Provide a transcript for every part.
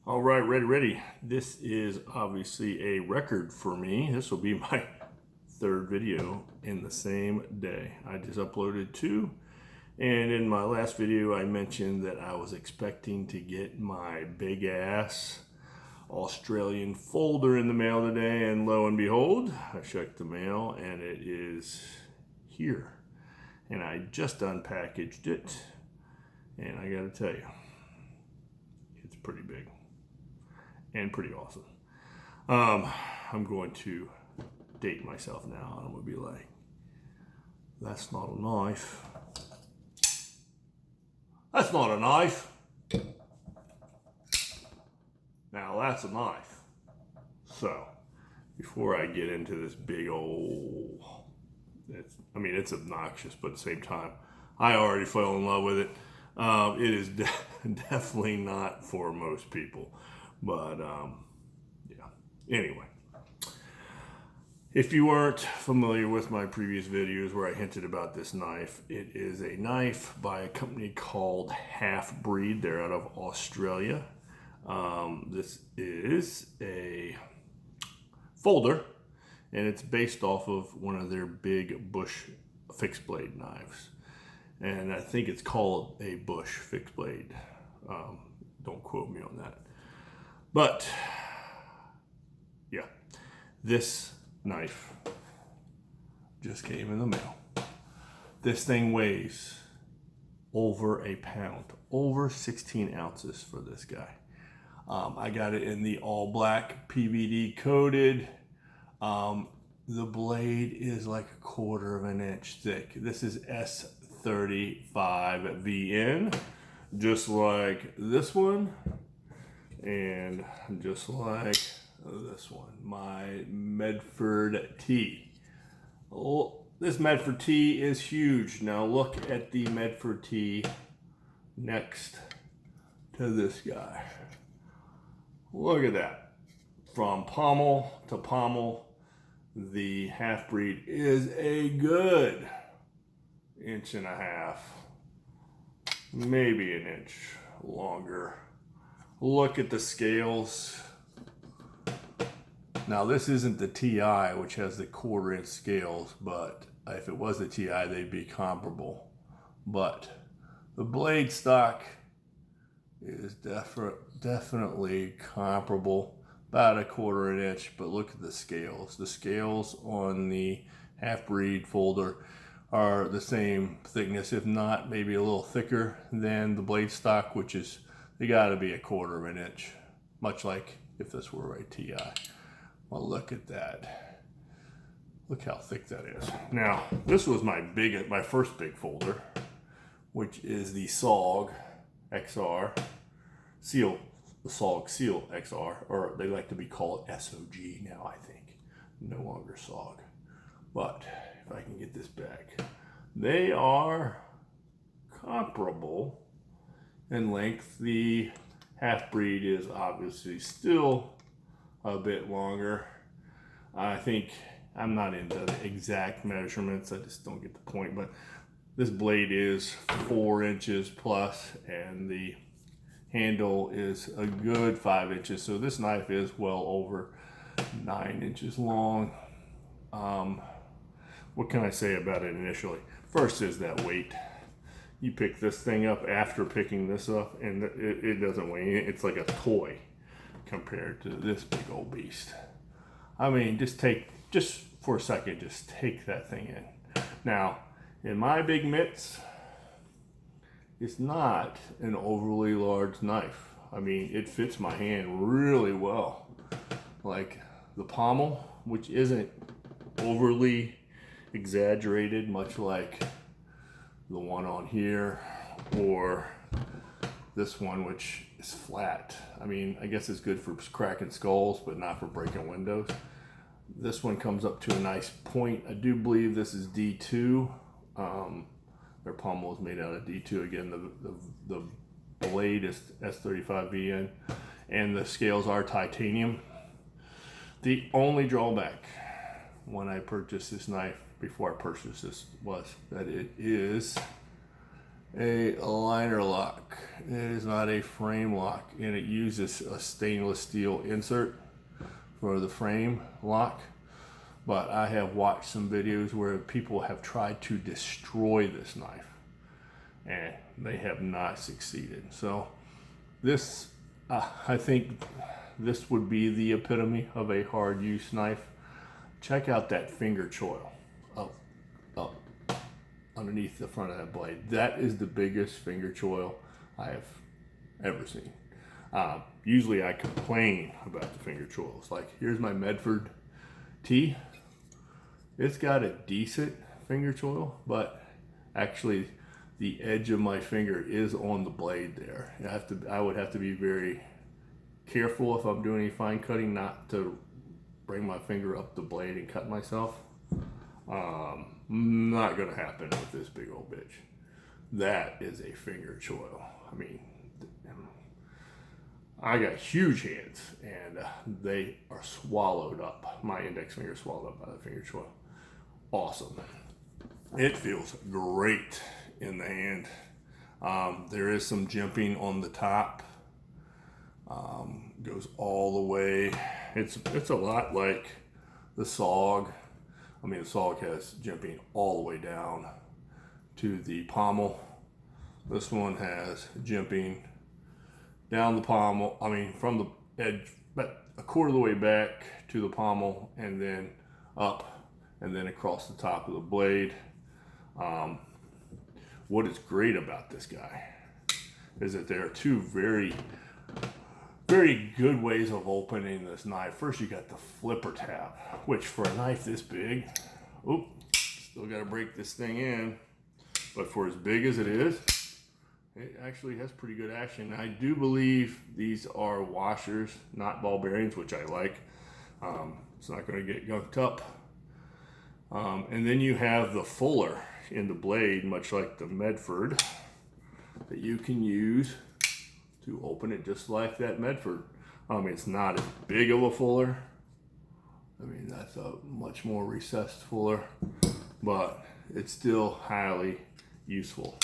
All right, ready. This is obviously a record for me. This will be my third video in the same day. I just uploaded two, and in my last video I mentioned that I was expecting to get my big ass Australian folder in the mail today, and lo and behold, I checked the mail and it is here. And I just unpackaged it, and I gotta tell you, it's pretty big and pretty awesome. I'm going to date myself now, and I'm gonna be like, that's not a knife. That's not a knife. Now that's a knife. So, before I get into this big old, it's obnoxious, but at the same time, I already fell in love with it. It is definitely not for most people. But yeah. Anyway, if you weren't familiar with my previous videos where I hinted about this knife, it is a knife by a company called Halfbreed. They're out of Australia. This is a folder, and it's based off of one of their big Bush fixed blade knives. And I think it's called a Bush fixed blade. Don't quote me on that. But, yeah, this knife just came in the mail. This thing weighs over a pound, over 16 ounces for this guy. I got it in the all black PVD coated. The blade is like 1/4 of an inch thick. This is S35VN, just like this one. And just like this one, my Medford T. Oh, this Medford T is huge. Now look at the Medford T next to this guy. Look at that. From pommel to pommel, the Halfbreed is a good 1.5 inches, maybe an inch longer. Look at the scales. Now this isn't the TI, which has the 1/4 inch scales, but if it was the TI, they'd be comparable. But the blade stock is definitely comparable, about a 1/4 inch, but look at the scales. The scales on the Halfbreed folder are the same thickness, if not maybe a little thicker than the blade stock, which is, they gotta be a 1/4 inch, much like if this were a TI. Well, look at that. Look how thick that is. Now, this was my first big folder, which is the SOG XR, the SOG Seal XR, or they like to be called SOG now, I think. No longer SOG. But, if I can get this back, they are comparable in length. The Halfbreed is obviously still a bit longer. I think, I'm not into the exact measurements, I just don't get the point, but this blade is 4 inches plus, and the handle is a good 5 inches. So this knife is well over 9 inches long. What can I say about it initially? First is that weight. You pick this thing up after picking this up, and it doesn't weigh. It's like a toy compared to this big old beast. I mean, just for a second, just take that thing in. Now, in my big mitts, it's not an overly large knife. I mean, it fits my hand really well. Like the pommel, which isn't overly exaggerated, much like the one on here, or this one, which is flat. I mean, I guess it's good for cracking skulls, but not for breaking windows. This one comes up to a nice point. I do believe this is D2. Their pommel is made out of D2. Again, the blade is S35VN, and the scales are titanium. The only drawback when I purchased this knife, before I purchased this, was that it is a liner lock. It is not a frame lock, and it uses a stainless steel insert for the frame lock. But I have watched some videos where people have tried to destroy this knife, and they have not succeeded. So this, I think this would be the epitome of a hard use knife. Check out that finger choil up underneath the front of that blade. That is the biggest finger choil I have ever seen. Usually I complain about the finger choils. Like, here's my Medford T. It's got a decent finger choil, but actually the edge of my finger is on the blade there. I would have to be very careful if I'm doing any fine cutting not to bring my finger up the blade and cut myself. Not gonna happen with this big old bitch. That is a finger choil. I mean, I got huge hands, and they are swallowed up. My index finger is swallowed up by the finger choil. Awesome. It feels great in the hand. There is some jimping on the top. Goes all the way. It's a lot like the SOG. I mean, the SOG has jimping all the way down to the pommel. This one has jimping down the pommel. I mean, from the edge, but a quarter of the way back to the pommel, and then up, and then across the top of the blade. What is great about this guy is that there are two very good ways of opening this knife. First, you got the flipper tab, which for a knife this big, still got to break this thing in, but for as big as it is, it actually has pretty good action. I do believe these are washers, not ball bearings, which I like. It's not going to get gunked up. And then you have the fuller in the blade, much like the Medford, that you can use to open it just like that Medford. It's not as big of a fuller. I mean, that's a much more recessed fuller, but it's still highly useful.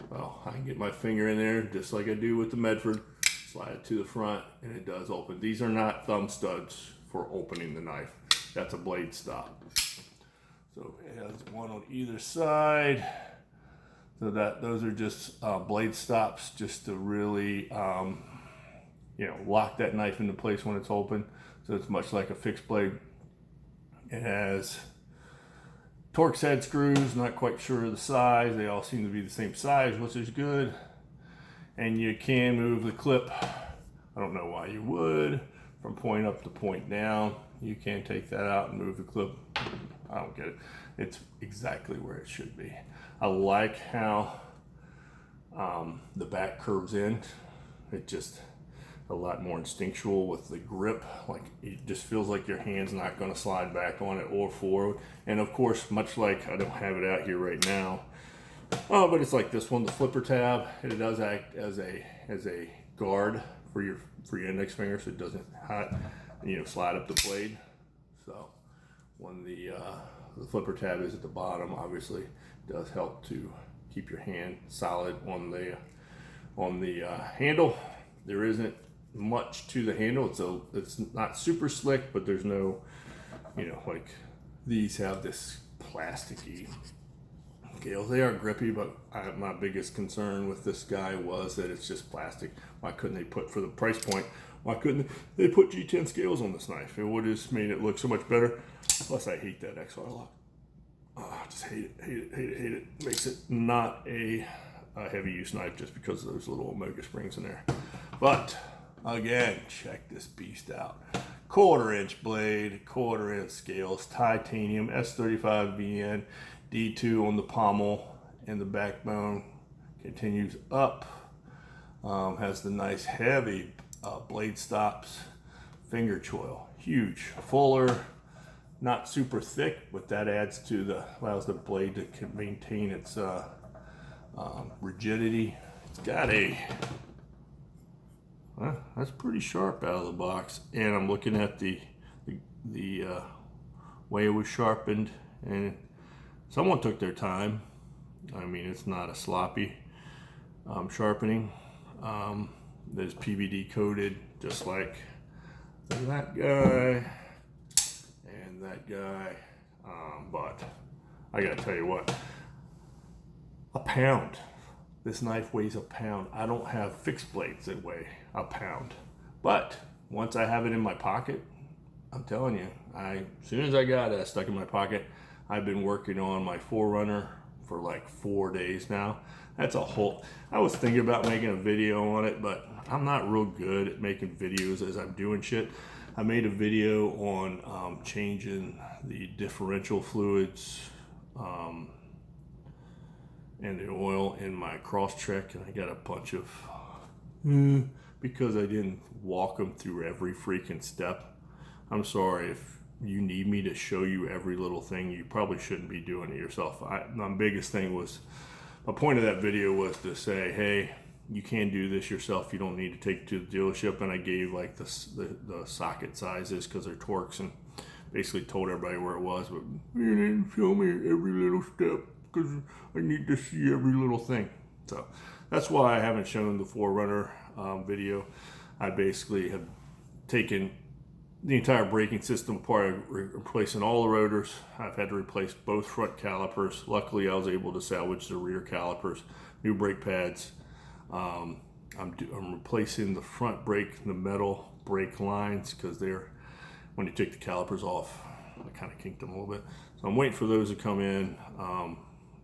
Well, I can get my finger in there just like I do with the Medford, slide it to the front, and it does open. These are not thumb studs for opening the knife. That's a blade stop. So it has one on either side. So those are just blade stops, just to really, lock that knife into place when it's open. So it's much like a fixed blade. It has Torx head screws, not quite sure of the size. They all seem to be the same size, which is good. And you can move the clip. I don't know why you would. From point up to point down, you can take that out and move the clip. I don't get it. It's exactly where it should be. I like how the back curves in. It just a lot more instinctual with the grip. Like, it just feels like your hand's not going to slide back on it or forward. And of course, much like, I don't have it out here right now, but it's like this one, the flipper tab. It does act as a guard for your index finger, so it doesn't slide up the blade. So when the flipper tab is at the bottom, obviously does help to keep your hand solid on the handle. There isn't much to the handle. It's not super slick, but there's no, like these have this plasticky scales. They are grippy, but my biggest concern with this guy was that it's just plastic. Why couldn't they put, for the price point, why couldn't they put G10 scales on this knife? It would have made it look so much better. Plus, I hate that XR lock. I just hate it. Makes it not a heavy use knife just because of those little Omega springs in there. But again, check this beast out. 1/4-inch blade, 1/4-inch scales, titanium, S35 VN, D2 on the pommel, and the backbone continues up. Has the nice heavy blade stops, finger choil, huge, fuller. Not super thick, but that allows the blade to maintain its rigidity. It's got that's pretty sharp out of the box. And I'm looking at the way it was sharpened, and someone took their time I mean, it's not a sloppy sharpening. There's PVD coated, just like that guy and that guy. But I gotta tell you what, a pound. This knife weighs a pound. I don't have fixed blades that weigh a pound. But once I have it in my pocket, I'm telling you, as soon as I got it stuck in my pocket, I've been working on my Forerunner for like 4 days now. That's a whole, I was thinking about making a video on it, but I'm not real good at making videos as I'm doing shit. I made a video on changing the differential fluids and the oil in my Crosstrek, and I got a bunch of because I didn't walk them through every freaking step. I'm sorry, if you need me to show you every little thing, you probably shouldn't be doing it yourself. My biggest thing was, my point of that video was to say, hey, you can do this yourself. You don't need to take it to the dealership. And I gave like the socket sizes because they're Torx, and basically told everybody where it was. But you didn't show me every little step because I need to see every little thing. So that's why I haven't shown the Forerunner video. I basically have taken the entire braking system apart, replacing all the rotors. I've had to replace both front calipers. Luckily, I was able to salvage the rear calipers, new brake pads. I'm replacing the front brake, the metal brake lines, because they're, when you take the calipers off, I kind of kinked them a little bit. So I'm waiting for those to come in.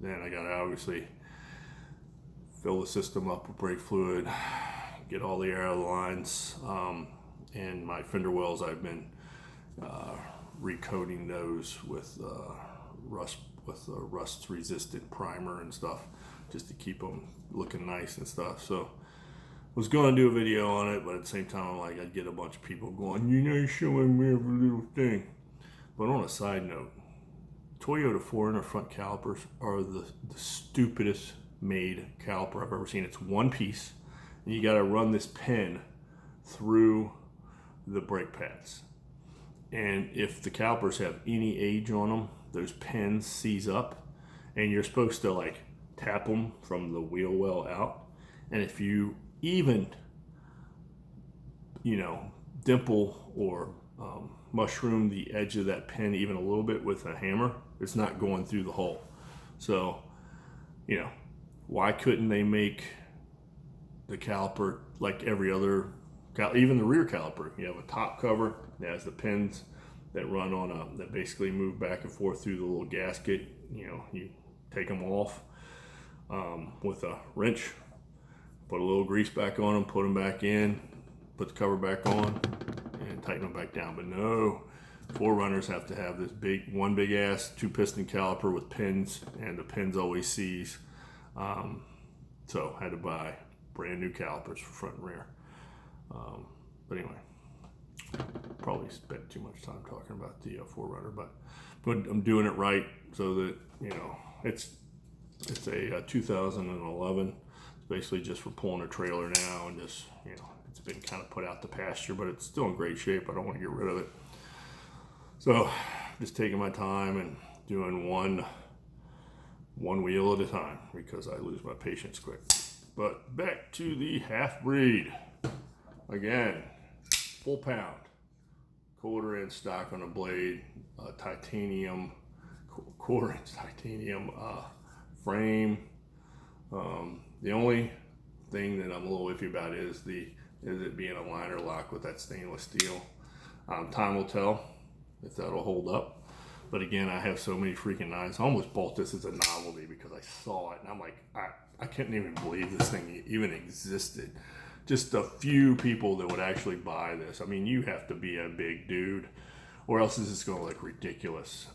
Then I got to obviously fill the system up with brake fluid, get all the air out of the lines. And my fender wells, I've been recoating those with rust resistant primer and stuff, just to keep them looking nice and stuff. So I was going to do a video on it, but at the same time, I'm like, I'd get a bunch of people going, you're not showing me every little thing. But on a side note, Toyota Forerunner front calipers are the stupidest made caliper I've ever seen. It's one piece, and you got to run this pin through the brake pads, and if the calipers have any age on them, those pins seize up, and you're supposed to like tap them from the wheel well out. And if you even dimple or mushroom the edge of that pin even a little bit with a hammer, it's not going through the hole. So why couldn't they make the caliper like every other, even the rear caliper? You have a top cover that has the pins that run on that basically move back and forth through the little gasket. You take them off with a wrench, put a little grease back on them, put them back in, put the cover back on, and tighten them back down. But no, Forerunners have to have this one big ass 2-piston caliper with pins, and the pins always seize. So I had to buy brand new calipers for front and rear. But anyway, probably spent too much time talking about the Forerunner, but I'm doing it right so that it's a 2011. It's basically just for pulling a trailer now, and just it's been kind of put out to pasture, but it's still in great shape. I don't want to get rid of it. So just taking my time and doing one wheel at a time, because I lose my patience quick. But back to the Halfbreed. Again, full pound, 1/4 inch stock on a blade, titanium, 1/4 inch titanium frame. The only thing that I'm a little iffy about is it being a liner lock with that stainless steel. Time will tell if that'll hold up. But again, I have so many freaking knives. I almost bought this as a novelty because I saw it and I'm like, I couldn't even believe this thing even existed. Just a few people that would actually buy this. I mean, you have to be a big dude, or else this is going to look ridiculous.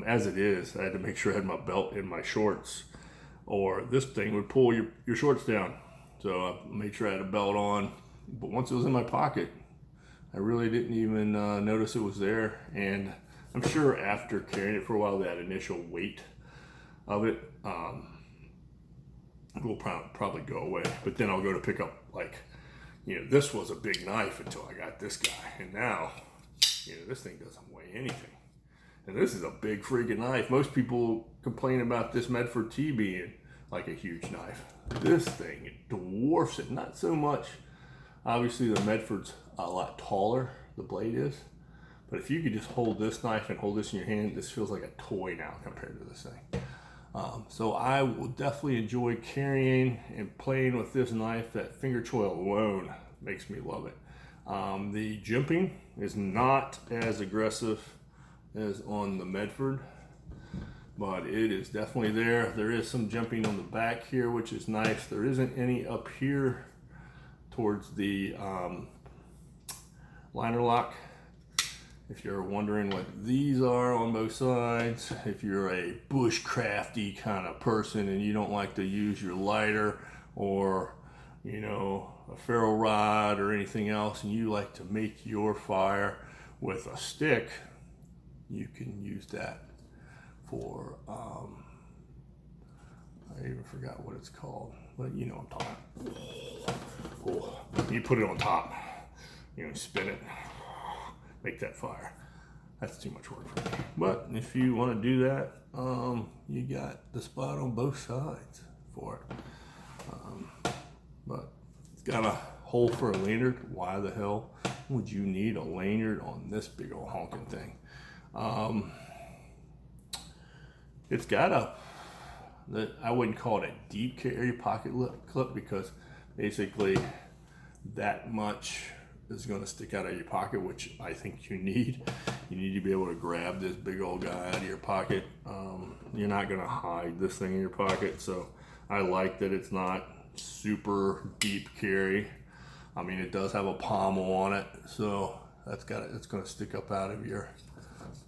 As it is, I had to make sure I had my belt in my shorts, or this thing would pull your shorts down. So I made sure I had a belt on. But once it was in my pocket, I really didn't even notice it was there. And I'm sure after carrying it for a while, that initial weight of it will probably go away. But then I'll go to pick up, like, this was a big knife until I got this guy. And now, this thing doesn't weigh anything. And this is a big freaking knife. Most people complain about this Medford T being like a huge knife. This thing, it dwarfs it. Not so much. Obviously the Medford's a lot taller, the blade is. But if you could just hold this knife and hold this in your hand, this feels like a toy now compared to this thing. So I will definitely enjoy carrying and playing with this knife. That finger choil alone makes me love it. The jimping is not as aggressive as on the Medford, but it is definitely there. There is some jimping on the back here, which is nice. There isn't any up here towards the liner lock. If you're wondering what these are on both sides, if you're a bushcrafty kind of person and you don't like to use your lighter or, you know, a ferro rod or anything else, and you like to make your fire with a stick, you can use that for, I even forgot what it's called, but you know what I'm talking about. Oh, you put it on top, you know, spin it, make that fire. That's too much work for me. But if you want to do that, you got the spot on both sides for it. But it's got a hole for a lanyard. Why the hell would you need a lanyard on this big old honking thing? It's got I wouldn't call it a deep carry pocket clip, because basically that much is going to stick out of your pocket, which I think you need. You need to be able to grab this big old guy out of your pocket. You're not going to hide this thing in your pocket, so I like that it's not super deep carry. I mean, it does have a pommel on it, so it's going to stick up out of your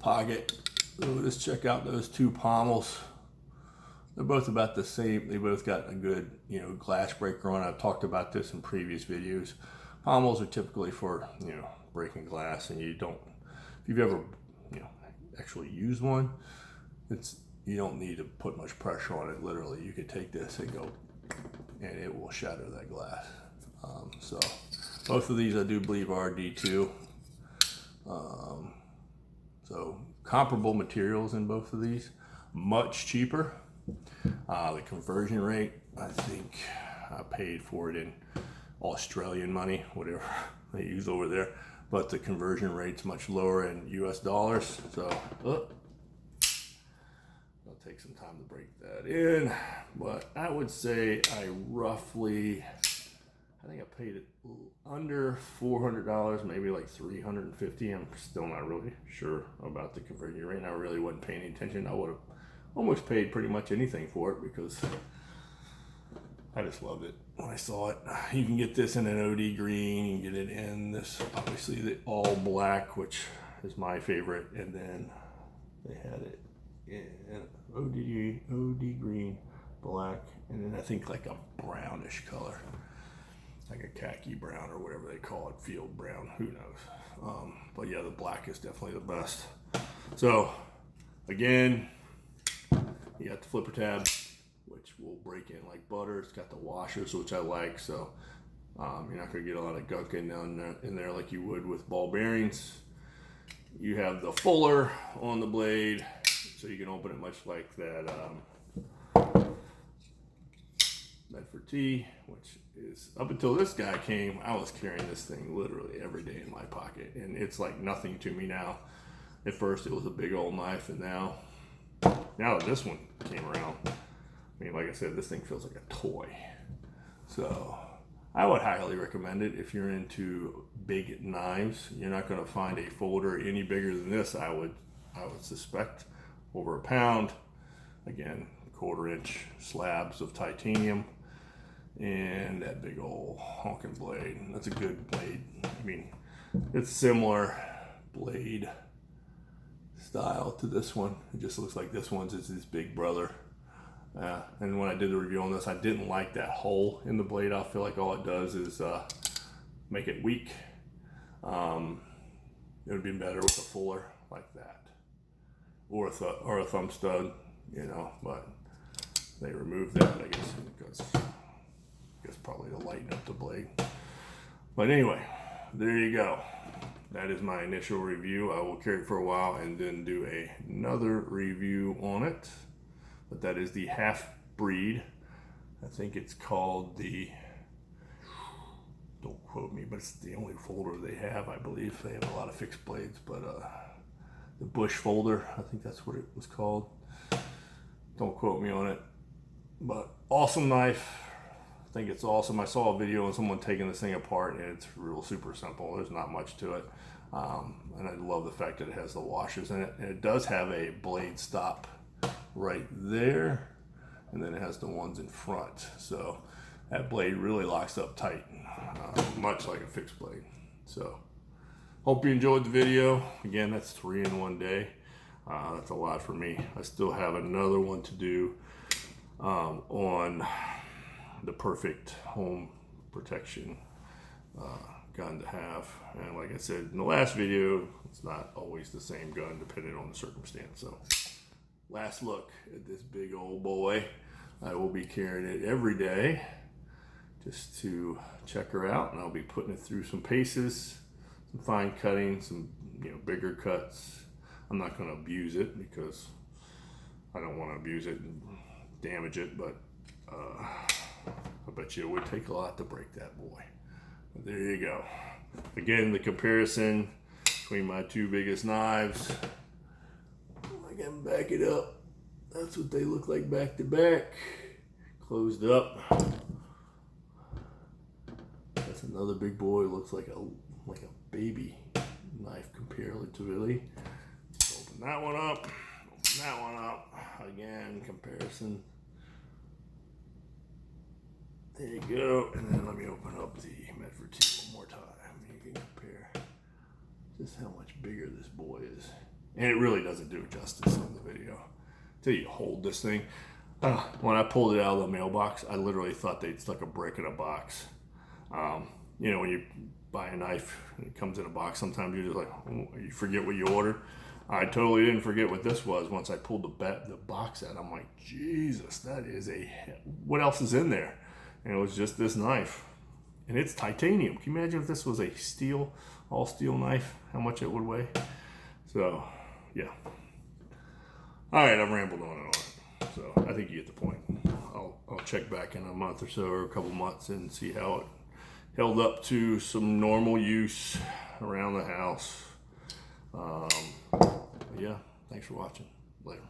pocket. So let's check out those two pommels. They're both about the same. They both got a good, you know, glass breaker on. I've talked about this in previous videos. Pommels are typically for, you know, breaking glass, and you don't, if you've ever, you know, actually used one, you don't need to put much pressure on it. Literally, you could take this and go, and it will shatter that glass. So both of these I do believe are D2. So comparable materials in both of these, much cheaper. The conversion rate, I think I paid for it in Australian money, whatever they use over there, but the conversion rate's much lower in US dollars. So it'll take some time to break that in, but I would say I think I paid it under $400, maybe like $350. I'm still not really sure about the conversion rate. I really wasn't paying any attention. I would have almost paid pretty much anything for it because I just loved it when I saw it. You can get this in an OD green. You can get it in this, obviously the all black, which is my favorite. And then they had it in OD green, black, and then I think like a brownish color, like a khaki brown or whatever they call it, field brown, who knows. But yeah, the black is definitely the best. So again, you got the flipper tab, which will break in like butter. It's got the washers, which I like, so you're not going to get a lot of gunk in there like you would with ball bearings. You have the fuller on the blade, so you can open it much like that Medford T, which is, up until this guy came, I was carrying this thing literally every day in my pocket, and it's like nothing to me now. At first it was a big old knife, and now that this one came around, I mean, like I said, this thing feels like a toy. So I would highly recommend it if you're into big knives. You're not going to find a folder any bigger than this, I would suspect, over a pound. Again, 1/4 inch slabs of titanium, and that big old honking blade. That's a good blade. I mean, it's similar blade style to this one. It just looks like this one's is his big brother. And when I did the review on this, I didn't like that hole in the blade. I feel like all it does is make it weak. It would have been better with a fuller like that, or a thumb stud, you know. But they removed that, I guess, because probably to lighten up the blade. But anyway, there you go. That is my initial review. I will carry it for a while and then do another review on it. But that is the Halfbreed I think it's called the, don't quote me, but it's the only folder they have, I believe. They have a lot of fixed blades, but the Bush folder, I think that's what it was called. Don't quote me on it, but awesome knife. I think it's awesome. I saw a video of someone taking this thing apart, and it's real super simple. There's not much to it. And I love the fact that it has the washers in it. And it does have a blade stop right there, and then it has the ones in front. So that blade really locks up tight, much like a fixed blade. So hope you enjoyed the video. Again, that's 3 in 1 day. That's a lot for me. I still have another one to do on the perfect home protection gun to have. And like I said in the last video, it's not always the same gun depending on the circumstance. So last look at this big old boy. I will be carrying it every day just to check her out, and I'll be putting it through some paces, some fine cutting, some bigger cuts. I'm not going to abuse it because I don't want to abuse it and damage it, but I bet you it would take a lot to break that boy. But there you go. Again, the comparison between my 2 biggest knives. I can back it up. That's what they look like back to back. Closed up. That's another big boy. Looks like a baby knife comparatively. Open that one up. Open that one up. Again, comparison. There you go. And then let me open up the Medford T one more time. You can compare just how much bigger this boy is. And it really doesn't do it justice in the video. Until you hold this thing. When I pulled it out of the mailbox, I literally thought they'd stuck a brick in a box. When you buy a knife and it comes in a box, sometimes you're just like, you forget what you ordered. I totally didn't forget what this was. Once I pulled the box out, I'm like, Jesus, that is what else is in there? And it was just this knife. And it's titanium. Can you imagine if this was a all steel knife, how much it would weigh? So, yeah. All right, I've rambled on and on. So I think you get the point. I'll check back in a month or so, or a couple months, and see how it held up to some normal use around the house. Yeah, thanks for watching. Later.